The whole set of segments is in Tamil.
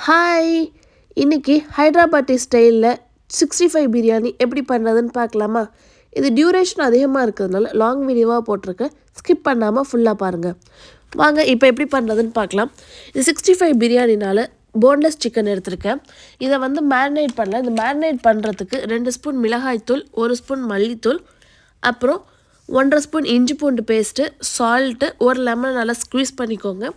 ஹாய்! இன்னைக்கு ஹைட்ராபாடி ஸ்டைலில் 65 பிரியாணி எப்படி பண்ணுறதுன்னு பார்க்கலாமா? இது டியூரேஷன் அதிகமாக இருக்கிறதுனால லாங் வீடியோவாக போட்டிருக்கேன். ஸ்கிப் பண்ணாமல் ஃபுல்லாக பாருங்கள். வாங்க இப்போ எப்படி பண்ணுறதுன்னு பார்க்கலாம். இது 65 பிரியாணினால் போன்லெஸ் சிக்கன் எடுத்திருக்கேன். இதை வந்து மேரினேட் பண்ணலாம். இந்த மேரினேட் பண்ணுறதுக்கு 2 ஸ்பூன் மிளகாய்த்தூள், 1 ஸ்பூன் மல்லித்தூள், அப்புறம் 1.5 ஸ்பூன் இஞ்சி பூண்டு பேஸ்ட்டு, சால்ட்டு, ஒரு லெமன் நல்லா ஸ்க்வீஸ் பண்ணிக்கோங்க.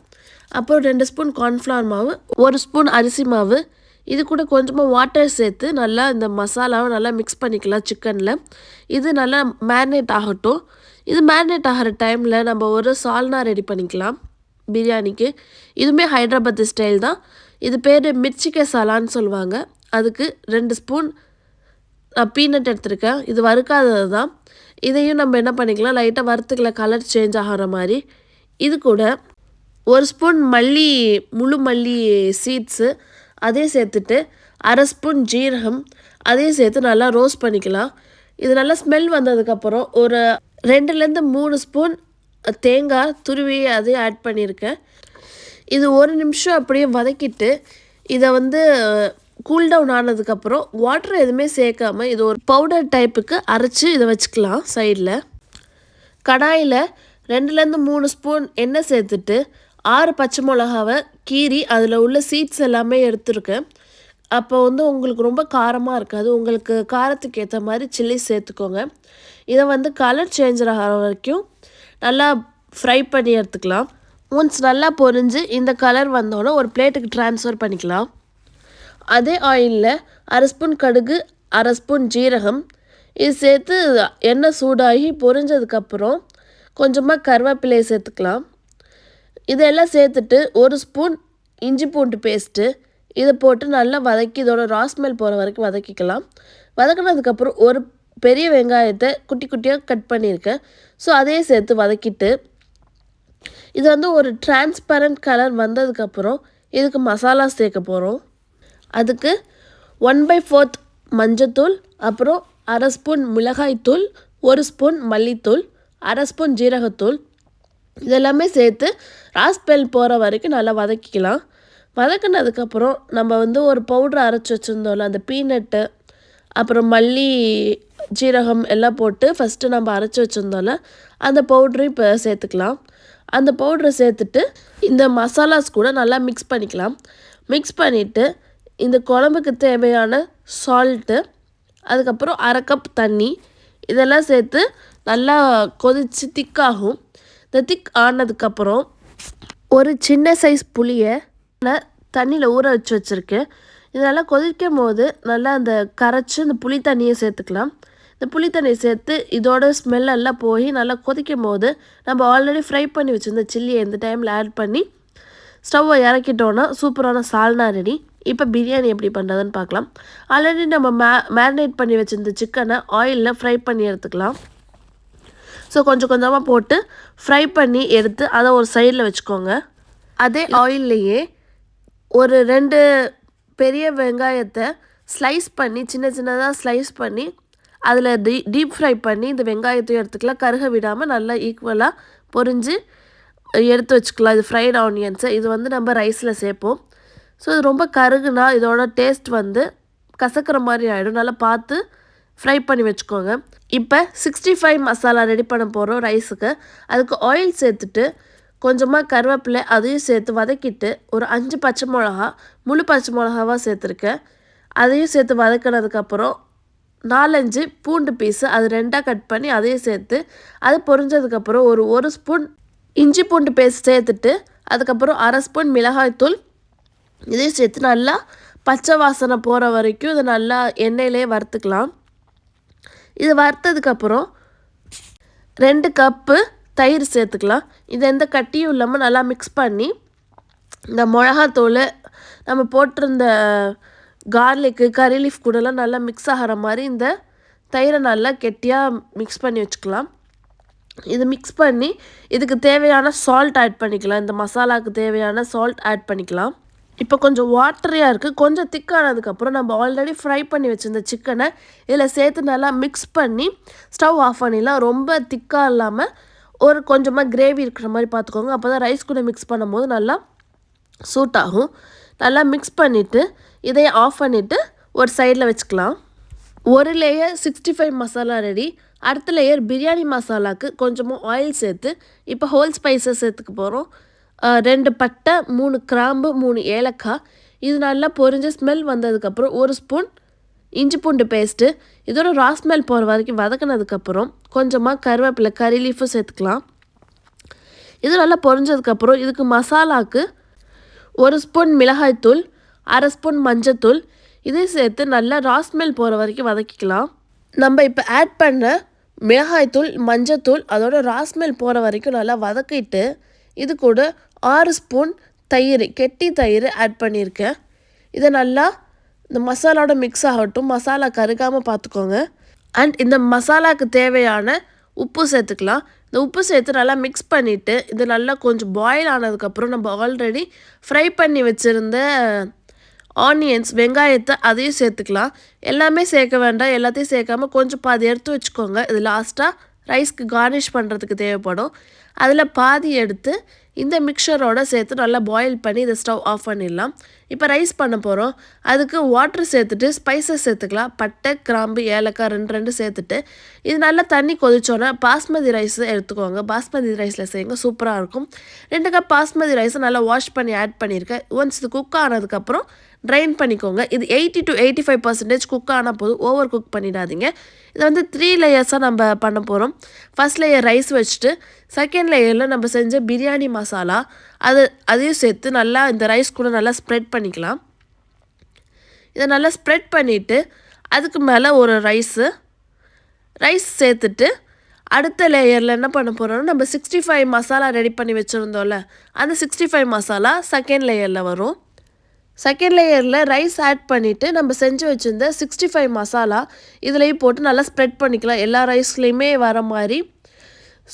அப்புறம் 2 ஸ்பூன் கார்ன்ஃப்ளவர் மாவு, 1 ஸ்பூன் அரிசி மாவு, இது கூட கொஞ்சமாக வாட்டர் சேர்த்து நல்லா இந்த மசாலாவை நல்லா மிக்ஸ் பண்ணிக்கலாம் சிக்கனில். இது நல்லா மேரினேட் ஆகட்டும். இது மேரினேட் ஆகிற டைமில் நம்ம ஒரு சால்னா ரெடி பண்ணிக்கலாம் பிரியாணிக்கு. இதுவுமே ஹைட்ராபாத் ஸ்டைல் தான். இது பேர் மிர்ச்சிக்கை சாலான்னு சொல்லுவாங்க. அதுக்கு 2 ஸ்பூன் பீனட் எடுத்திருக்கேன். இது வறுக்காதது தான். இதையும் நம்ம என்ன பண்ணிக்கலாம், லைட்டாக வறுத்துக்கலாம் கலர் சேஞ்ச் ஆகிற மாதிரி. இது கூட 1 ஸ்பூன் முழு மல்லி சீட்ஸு அதையும் சேர்த்துட்டு, 1/2 ஸ்பூன் ஜீரகம் அதையும் சேர்த்து நல்லா ரோஸ்ட் பண்ணிக்கலாம். இது நல்லா ஸ்மெல் வந்ததுக்கப்புறம் ஒரு 2லேருந்து 3 ஸ்பூன் தேங்காய் துருவி அதையும் ஆட் பண்ணியிருக்கேன். இது 1 நிமிஷம் அப்படியே வதக்கிட்டு இதை வந்து கூல்டவுன் ஆனதுக்கப்புறம் வாட்டர் எதுவுமே சேர்க்காமல் இது ஒரு பவுடர் டைப்புக்கு அரைச்சி இதை வச்சுக்கலாம் சைடில். கடாயில் 2லேருந்து 3 ஸ்பூன் எண்ணெய் சேர்த்துட்டு 6 பச்சை மிளகாவை கீறி அதில் உள்ள சீட்ஸ் எல்லாமே எடுத்துருக்கேன். அப்போ வந்து உங்களுக்கு ரொம்ப காரமாக இருக்காது. உங்களுக்கு காரத்துக்கு ஏற்ற மாதிரி சில்லி சேர்த்துக்கோங்க. இதை வந்து கலர் சேஞ்ச் ஆகிற வரைக்கும் நல்லா ஃப்ரை பண்ணி எடுத்துக்கலாம். ஒன்ஸ் நல்லா பொரிஞ்சு இந்த கலர் வந்தோடனே ஒரு பிளேட்டுக்கு ட்ரான்ஸ்ஃபர் பண்ணிக்கலாம். அதே ஆயிலில் 1/2 ஸ்பூன் கடுகு, 1/2 ஸ்பூன் ஜீரகம் இது சேர்த்து எண்ணெய் சூடாகி பொரிஞ்சதுக்கப்புறம் கொஞ்சமாக கருவேப்பிலையை சேர்த்துக்கலாம். இதெல்லாம் சேர்த்துட்டு 1 ஸ்பூன் இஞ்சி பூண்டு பேஸ்ட்டு இதை போட்டு நல்லா வதக்கி இதோட ராஸ்மெல் போகிற வரைக்கும் வதக்கிக்கலாம். வதக்கினதுக்கப்புறம் ஒரு பெரிய வெங்காயத்தை குட்டி குட்டியாக கட் பண்ணியிருக்கேன். ஸோ அதையே சேர்த்து வதக்கிட்டு இது வந்து ஒரு டிரான்ஸ்பரண்ட் கலர் வந்ததுக்கப்புறம் இதுக்கு மசாலா சேர்க்க போகிறோம். அதுக்கு 1/4 மஞ்சத்தூள், அப்புறம் 1/2 ஸ்பூன் மிளகாய்த்தூள், 1 ஸ்பூன் மல்லித்தூள், 1/2 ஸ்பூன் ஜீரகத்தூள் இதெல்லாமே சேர்த்து ராஸ்மெல் போகிற வரைக்கும் நல்லா வதக்கிக்கலாம். வதக்கினதுக்கப்புறம் நம்ம வந்து ஒரு பவுட்ரு அரைச்சி வச்சுருந்தோம்ல, அந்த பீனட்டு அப்புறம் மல்லி ஜீரகம் எல்லாம் போட்டு ஃபஸ்ட்டு நம்ம அரைச்சி வச்சுருந்தோம்ல அந்த பவுட்ரையும் இப்போ சேர்த்துக்கலாம். அந்த பவுட்ரை சேர்த்துட்டு இந்த மசாலாஸ் கூட நல்லா மிக்ஸ் பண்ணிக்கலாம். மிக்ஸ் பண்ணிவிட்டு இந்த குழம்புக்கு தேவையான சால்ட்டு, அதுக்கப்புறம் 1/2 கப் தண்ணி இதெல்லாம் சேர்த்து நல்லா கொதித்து திக்காகும். இந்த திக் ஆனதுக்கப்புறம் ஒரு சின்ன சைஸ் புளியை தண்ணியில் ஊற வச்சு வச்சுருக்கேன். இதெல்லாம் கொதிக்கும் போது நல்லா அந்த கரைச்சி இந்த புளி தண்ணியை சேர்த்துக்கலாம். இந்த புளி தண்ணியை சேர்த்து இதோட ஸ்மெல்லெல்லாம் போய் நல்லா கொதிக்கும் போது நம்ம ஆல்ரெடி ஃப்ரை பண்ணி வச்சுருந்த சில்லியை இந்த டைமில் ஆட் பண்ணி ஸ்டவ்வை இறக்கிட்டோன்னா சூப்பரான சால்னா ரெடி. இப்போ பிரியாணி எப்படி பண்ணுறதுன்னு பார்க்கலாம். ஆல்ரெடி நம்ம மேரினேட் பண்ணி வச்சுருந்த சிக்கனை ஆயிலில் ஃப்ரை பண்ணி எடுத்துக்கலாம். ஸோ கொஞ்சம் கொஞ்சமாக போட்டு ஃப்ரை பண்ணி எடுத்து அதை ஒரு சைடில் வச்சுக்கோங்க. அதே ஆயில்லையே ஒரு 2 பெரிய வெங்காயத்தை ஸ்லைஸ் பண்ணி சின்ன சின்னதாக ஸ்லைஸ் பண்ணி அதில் டீப் ஃப்ரை பண்ணி இந்த வெங்காயத்தையும் எடுத்துக்கலாம். கருக விடாமல் நல்லா ஈக்குவலாக பொரிஞ்சு எடுத்து வச்சுக்கலாம். இது ஃப்ரைட் ஆனியன்ஸு இது வந்து நம்ம ரைஸில் சேர்ப்போம். ஸோ இது ரொம்ப கருகுனா இதோட டேஸ்ட் வந்து கசக்கிற மாதிரி ஆகிடும். நல்லா பார்த்து ஃப்ரை பண்ணி வச்சுக்கோங்க. இப்போ 65 மசாலா ரெடி பண்ண போகிறோம் ரைஸுக்கு. அதுக்கு ஆயில் சேர்த்துட்டு கொஞ்சமாக கருவேப்பிலை அதையும் சேர்த்து வதக்கிட்டு ஒரு 5 பச்சை மிளகா, முழு பச்சை மிளகாவாக சேர்த்துருக்கேன். அதையும் சேர்த்து வதக்கினதுக்கப்புறம் 4-5 பூண்டு பீஸு அது 2ஆக கட் பண்ணி அதையும் சேர்த்து அது பொரிஞ்சதுக்கப்புறம் ஒரு ஸ்பூன் இஞ்சி பூண்டு பேஸ்ட் சேர்த்துட்டு அதுக்கப்புறம் 1/2 ஸ்பூன் மிளகாய்த்தூள் இதையும் சேர்த்து நல்லா பச்சை வாசனை போகிற வரைக்கும் இதை நல்லா எண்ணெயிலே வறுத்துக்கலாம். இது வறுத்ததுக்கப்புறம் 2 கப்பு தயிர் சேர்த்துக்கலாம். இது எந்த கட்டியும் இல்லாமல் நல்லா மிக்ஸ் பண்ணி இந்த மிளகாத்தூள் நம்ம போட்டிருந்த கார்லிக்கு கறி லீஃப் கூடலாம் நல்லா மிக்ஸ் ஆகிற மாதிரி இந்த தயிரை நல்லா கெட்டியாக மிக்ஸ் பண்ணி வச்சுக்கலாம். இது மிக்ஸ் பண்ணி இதுக்கு தேவையான சால்ட் ஆட் பண்ணிக்கலாம். இந்த மசாலாவுக்கு தேவையான சால்ட் ஆட் பண்ணிக்கலாம். இப்போ கொஞ்சம் வாட்டரியாக இருக்குது. கொஞ்சம் திக்கானதுக்கப்புறம் நம்ம ஆல்ரெடி ஃப்ரை பண்ணி வச்சுருந்த சிக்கனை இதில் சேர்த்து நல்லா மிக்ஸ் பண்ணி ஸ்டவ் ஆஃப் பண்ணிடலாம். ரொம்ப திக்காக இல்லாமல் ஒரு கொஞ்சமாக கிரேவி இருக்கிற மாதிரி பார்த்துக்கோங்க. அப்போ தான் ரைஸ் கூட மிக்ஸ் பண்ணும்போது நல்லா சூட் ஆகும். நல்லா மிக்ஸ் பண்ணிவிட்டு இதை ஆஃப் பண்ணிவிட்டு ஒரு சைடில் வச்சுக்கலாம். ஒரு லேயர் 65 மசாலா ரெடி. அடுத்த லேயர் பிரியாணி மசாலாவுக்கு கொஞ்சமாக ஆயில் சேர்த்து இப்போ ஹோல் ஸ்பைசஸ் சேர்த்துக்க போகிறோம். 2 பட்டை, 3 கிராம்பு, 3 ஏலக்காய். இது நல்லா பொரிஞ்ச ஸ்மெல் வந்ததுக்கப்புறம் 1 ஸ்பூன் இஞ்சி பூண்டு பேஸ்ட்டு. இதோட ரா ஸ்மெல் போகிற வரைக்கும் வதக்கினதுக்கப்புறம் கொஞ்சமாக கருவேப்பிலை, கறி லீஃபும் சேர்த்துக்கலாம். இது நல்லா பொரிஞ்சதுக்கப்புறம் இதுக்கு மசாலாவுக்கு 1 ஸ்பூன் மிளகாய்த்தூள், 1/2 ஸ்பூன் மஞ்சத்தூள் இதை சேர்த்து நல்லா ரா ஸ்மெல் போகிற வரைக்கும் வதக்கிக்கலாம். நம்ம இப்போ ஆட் பண்ண மிளகாய்த்தூள், மஞ்சத்தூள் அதோட ரா ஸ்மெல் போகிற வரைக்கும் நல்லா வதக்கிட்டு இது கூட 6 ஸ்பூன் தயிர், கெட்டி தயிர் ஆட் பண்ணியிருக்கேன். இதை நல்லா இந்த மசாலாவோட மிக்ஸ் ஆகட்டும். மசாலா கருகாமல் பார்த்துக்கோங்க. அண்ட் இந்த மசாலாவுக்கு தேவையான உப்பு சேர்த்துக்கலாம். இந்த உப்பு சேர்த்து நல்லா மிக்ஸ் பண்ணிவிட்டு இது நல்லா கொஞ்சம் பாயில் ஆனதுக்கப்புறம் நம்ம ஆல்ரெடி ஃப்ரை பண்ணி வச்சுருந்த ஆனியன்ஸ், வெங்காயத்தை அதையும் சேர்த்துக்கலாம். எல்லாமே சேர்க்க வேண்டாம். எல்லாத்தையும் சேர்க்காமல் கொஞ்சம் பாதி எடுத்து வச்சுக்கோங்க. இது லாஸ்ட்டாக ரைஸ்க்கு கார்னிஷ் பண்ணுறதுக்கு தேவைப்படும். அதில் பாதி எடுத்து இந்த மிக்சரோட சேர்த்து நல்லா பாயில் பண்ணி இதை ஸ்டவ் ஆஃப் பண்ணிடலாம். இப்போ ரைஸ் பண்ண போகிறோம். அதுக்கு வாட்டர் சேர்த்துட்டு ஸ்பைசஸ் சேர்த்துக்கலாம். பட்டை, கிராம்பு, ஏலக்காய் 2 சேர்த்துட்டு இது நல்லா தண்ணி கொதிச்சோன்னா பாஸ்மதி ரைஸ் எடுத்துக்கோங்க. பாஸ்மதி ரைஸில் செய்யுங்க, சூப்பராக இருக்கும். 2 கப் பாஸ்மதி ரைஸை நல்லா வாஷ் பண்ணி ஆட் பண்ணியிருக்கேன். ஒன்ஸ் இது குக் ஆனதுக்கப்புறம் ட்ரைன் பண்ணிக்கோங்க. இது 80 to 85% குக் ஆனால் போதும், ஓவர் குக் பண்ணிடாதீங்க. இதை வந்து 3 லேயர்ஸாக நம்ம பண்ண போகிறோம். ஃபர்ஸ்ட் லேயர் ரைஸ் வச்சுட்டு செகண்ட் லேயரில் நம்ம செஞ்ச பிரியாணி மசாலா அதையும் சேர்த்து நல்லா இந்த ரைஸ் கூட நல்லா ஸ்ப்ரெட் பண்ணிக்கலாம். இதை நல்லா ஸ்ப்ரெட் பண்ணிவிட்டு அதுக்கு மேலே ஒரு ரைஸ் சேர்த்துட்டு அடுத்த லேயரில் என்ன பண்ண போகிறோம்னா நம்ம 65 மசாலா ரெடி பண்ணி வச்சுருந்தோம்ல, அந்த 65 மசாலா செகண்ட் லேயரில் வரும். செகண்ட் லேயரில் ரைஸ் ஆட் பண்ணிவிட்டு நம்ம செஞ்சு வச்சுருந்த 65 மசாலா இதுலேயும் போட்டு நல்லா ஸ்ப்ரெட் பண்ணிக்கலாம், எல்லா ரைஸ்லேயுமே வர மாதிரி.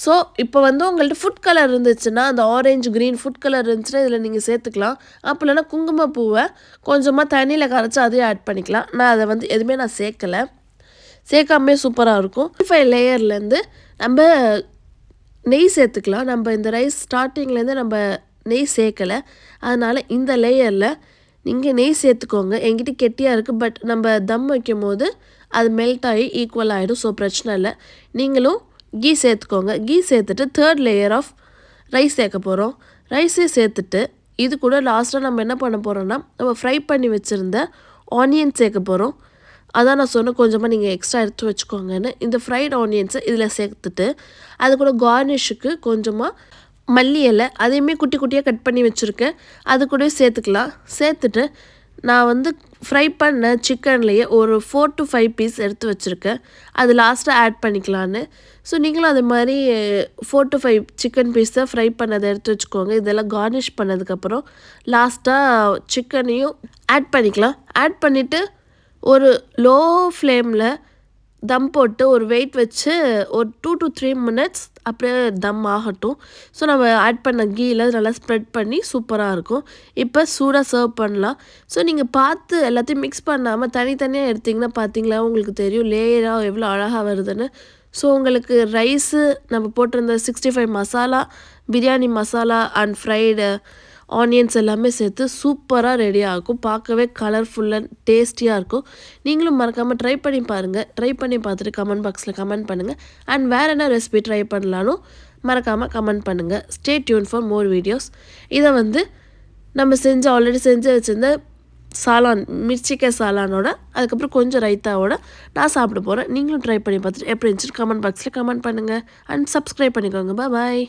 ஸோ இப்போ வந்து உங்கள்கிட்ட ஃபுட் கலர் இருந்துச்சுன்னா, அந்த ஆரஞ்சு க்ரீன் ஃபுட் கலர் இருந்துச்சுன்னா இதில் நீங்கள் சேர்த்துக்கலாம். அப்போ இல்லைன்னா குங்குமப்பூவை கொஞ்சமாக தண்ணியில் கரைச்சி அதையும் ஆட் பண்ணிக்கலாம். நான் அதை வந்து எதுவுமே நான் சேர்க்காமே சூப்பராக இருக்கும். 65 லேயர்லேருந்து நம்ம நெய் சேர்த்துக்கலாம். நம்ம இந்த ரைஸ் ஸ்டார்டிங்லேருந்து நம்ம நெய் சேர்க்கலை, அதனால் இந்த லேயரில் நீங்கள் நெய் சேர்த்துக்கோங்க. என்கிட்ட கெட்டியாக இருக்குது, பட் நம்ம தம் வைக்கும் போது அது மெல்ட் ஆகி ஈக்குவல் ஆகிடும். ஸோ பிரச்சனை இல்லை. நீங்களும் கீ சேர்த்துக்கோங்க. கீ சேர்த்துட்டு 3rd லேயர் ஆஃப் ரைஸ் சேர்க்க போகிறோம். ரைஸையும் சேர்த்துட்டு இது கூட லாஸ்ட்டாக நம்ம என்ன பண்ண போகிறோன்னா நம்ம ஃப்ரை பண்ணி வச்சுருந்த ஆனியன் சேர்க்க போகிறோம். அதான் நான் சொன்னேன் கொஞ்சமாக நீங்கள் எக்ஸ்ட்ரா எடுத்து வச்சுக்கோங்கன்னு. இந்த ஃப்ரைட் ஆனியன்ஸை இதில் சேர்த்துட்டு அது கூட கார்னிஷுக்கு கொஞ்சமாக மல்லி இலை அதையுமே குட்டி குட்டியாக கட் பண்ணி வச்சுருக்கேன், அது கூட சேர்த்துக்கலாம். சேர்த்துட்டு நான் வந்து ஃப்ரை பண்ண சிக்கன்லேயே ஒரு 4 to 5 பீஸ் எடுத்து வச்சுருக்கேன், அது லாஸ்ட்டாக ஆட் பண்ணிக்கலான்னு. ஸோ நீங்களும் அது மாதிரி 4 to 5 சிக்கன் பீஸை ஃப்ரை பண்ணதை எடுத்து வச்சுக்கோங்க. இதெல்லாம் கார்னிஷ் பண்ணதுக்கப்புறம் லாஸ்ட்டாக சிக்கனையும் ஆட் பண்ணிக்கலாம். ஆட் பண்ணிவிட்டு ஒரு லோ ஃப்ளேமில் தம் போட்டு ஒரு வெயிட் வச்சு ஒரு 2 to 3 minutes அப்படியே தம் ஆகட்டும். ஸோ நம்ம ஆட் பண்ண கீயில் நல்லா ஸ்ப்ரெட் பண்ணி சூப்பராக இருக்கும். இப்போ சூடாக சர்வ் பண்ணலாம். ஸோ நீங்கள் பார்த்து எல்லாத்தையும் மிக்ஸ் பண்ணாமல் தனித்தனியாக எடுத்திங்கன்னா பார்த்தீங்களா உங்களுக்கு தெரியும் லேயராக எவ்வளோ அழகாக வருதுன்னு. ஸோ உங்களுக்கு ரைஸு நம்ம போட்டிருந்த 65 masala, biryani masala and fried onions எல்லாமே சேர்த்து சூப்பராக ரெடியாக இருக்கும். பார்க்கவே கலர்ஃபுல் அண்ட் டேஸ்டியாக இருக்கும். நீங்களும் மறக்காமல் ட்ரை பண்ணி பாருங்கள். ட்ரை பண்ணி பார்த்துட்டு கமெண்ட் பாக்ஸில் கமெண்ட் பண்ணுங்கள். அண்ட் வேறு என்ன ரெசிபி ட்ரை பண்ணலாலும் மறக்காமல் கமெண்ட் பண்ணுங்கள். Stay tune for more videos. இதை வந்து நம்ம ஆல்ரெடி செஞ்சு வச்சுருந்த சாலான், மிர்ச்சிக்காய் சாலானோட அதுக்கப்புறம் கொஞ்சம் ரைத்தாவோட நான் சாப்பிட போகிறேன். நீங்களும் ட்ரை பண்ணி பார்த்துட்டு எப்படி இருந்துச்சு கமெண்ட் பாக்ஸில் கமெண்ட் பண்ணுங்கள். அண்ட் சப்ஸ்கிரைப் பண்ணிக்கோங்க. பாய்.